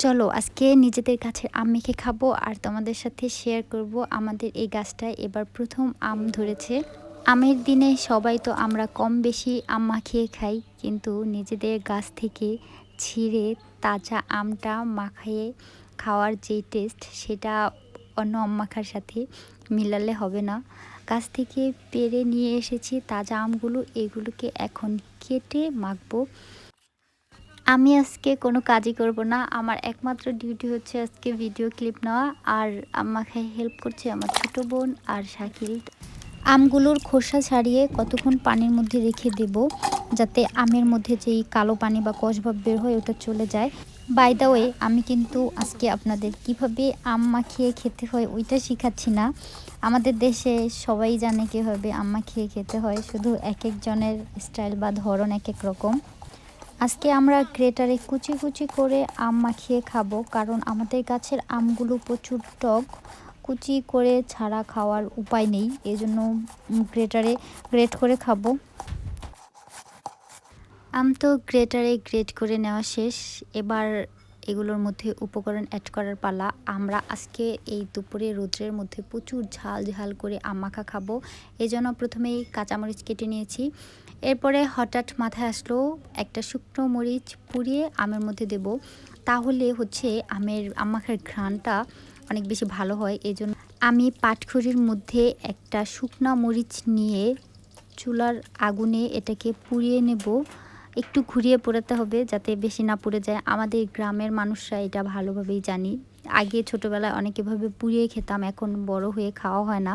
চলো আজকে নিজেদের গাছের আম মেখে খাবো আর তোমাদের সাথে শেয়ার করব আমাদের এই গাছটায় এবার প্রথম আম ধরেছে। আমের দিনে সবাই তো আমরা কম বেশি আম মাখিয়ে খাই, কিন্তু নিজেদের গাছ থেকে ছিঁড়ে তাজা আমটা মাখিয়ে খাওয়ার যেই টেস্ট, সেটা অন্য আম মাখার সাথে মিলালে হবে না। গাছ থেকে পেড়ে নিয়ে এসেছি তাজা আমগুলো, এগুলোকে এখন কেটে মাখবো। আমি আজকে কোনো কাজই করব না, আমার একমাত্র ডিউটি হচ্ছে আজকে ভিডিও ক্লিপ নেওয়া। আর আমাকে হেল্প করছে আমার ছোট বোন আর শাকিল। আমগুলোর খোসা ছাড়িয়ে কতক্ষণ পানির মধ্যে রেখে দেব, যাতে আমের মধ্যে যেই কালো পানি বা কষভাব বের হয় ওটা চলে যায়। বাই দ্য ওয়ে, আমি কিন্তু আজকে আপনাদের কিভাবে আম মাখিয়ে খেতে হয় ওইটা শিখাচ্ছি না। আমাদের দেশে সবাই জানে কীভাবে আম মাখিয়ে খেতে হয়, শুধু এক একজনের স্টাইল বা ধরন এক এক রকম। আজকে আমরা গ্রেটারে কুচি কুচি করে আম মাখিয়ে খাবো, কারণ আমাদের গাছের আমগুলো প্রচুর টক। কুচি করে ছাড়া খাওয়ার উপায় নেই, এজন্য গ্রেটারে গ্রেট করে খাবো। আম তো গ্রেটারে গ্রেট করে নেওয়া শেষ, এবার এগুলোর মধ্যে উপকরণ অ্যাড করার পালা। আমরা আজকে এই দুপুরে রোদ্রের মধ্যে প্রচুর ঝাল ঝাল করে আম মাখা খাবো, এজন্য প্রথমেই কাঁচামরিচ কেটে নিয়েছি। এরপরে হঠাৎ মাথায় আসলো একটা শুকনো মরিচ পুড়িয়ে আমের মধ্যে দেব, তাহলে হচ্ছে আম মাখার ঘ্রাণটা অনেক বেশি ভালো হয়। এজন্য আমি পাটখড়ির মধ্যে একটা শুকনো মরিচ নিয়ে চুলার আগুনে এটাকে পুড়িয়ে নেব। একটু ঘুরিয়ে পোড়াতে হবে যাতে বেশি না পুড়ে যায়। আমাদের গ্রামের মানুষরা এটা ভালোভাবেই জানি, আগে ছোটোবেলায় অনেকভাবে পুড়িয়ে খেতাম, এখন বড় হয়ে খাওয়া হয় না।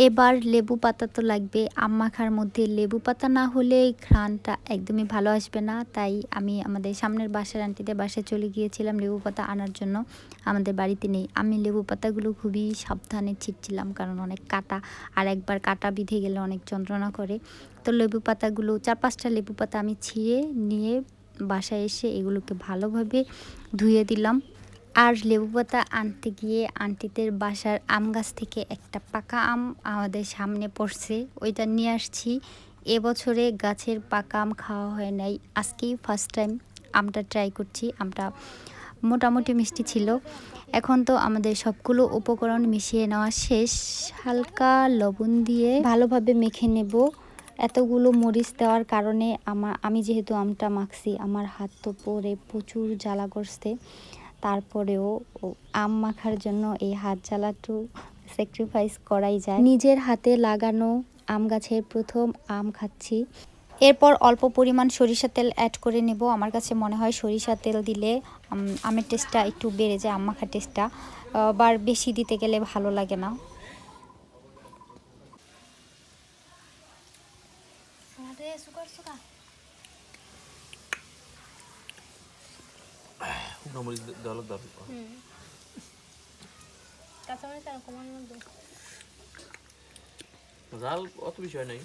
এবার লেবু পাতা তো লাগবে, আম মাখার মধ্যে লেবু পাতা না হলে ঘ্রাণটা একদমই ভালো আসবে না। তাই আমি আমাদের সামনের বাসার আন্টিদের বাসায় চলে গিয়েছিলাম লেবু পাতা আনার জন্য, আমাদের বাড়িতে নেই। আমি লেবু পাতাগুলো খুবই সাবধানে ছিটছিলাম, কারণ অনেক কাটা, আর একবার কাটা বিঁধে গেলে অনেক যন্ত্রণা করে। তো লেবু পাতাগুলো 4-5টা লেবু পাতা আমি ছিঁড়ে নিয়ে বাসায় এসে এগুলোকে ভালোভাবে ধুয়ে দিলাম। আর লেবু পাতা আনতে গিয়ে আন্টিদের বাসার আম গাছ থেকে একটা পাকা আম আমাদের সামনে পড়ছে, ওইটা নিয়ে আসছি। এবছরে গাছের পাকা আম খাওয়া হয় নাই, আজকেই ফার্স্ট টাইম আমটা ট্রাই করছি। আমটা মোটামুটি মিষ্টি ছিল। এখন তো আমাদের সবগুলো উপকরণ মিশিয়ে নেওয়া শেষ, হালকা লবণ দিয়ে ভালোভাবে মেখে নেব। এতগুলো মরিচ দেওয়ার কারণে আমি যেহেতু আমটা মাখছি, আমার হাত তো পরে প্রচুর জ্বালা করছে। তারপরেও আম মাখার জন্য এই হাত জ্বালাটু স্যাক্রিফাইস করাই যায়। নিজের হাতে লাগানো আম গাছের প্রথম আম খাচ্ছি। এরপর অল্প পরিমাণ সরিষা তেল অ্যাড করে নেব। আমার কাছে মনে হয় সরিষা তেল দিলে আমের টেস্টটা একটু বেড়ে যায়, আম মাখার টেস্টটা। আবার বেশি দিতে গেলে ভালো লাগে না। জাল অত বিষয় নাই।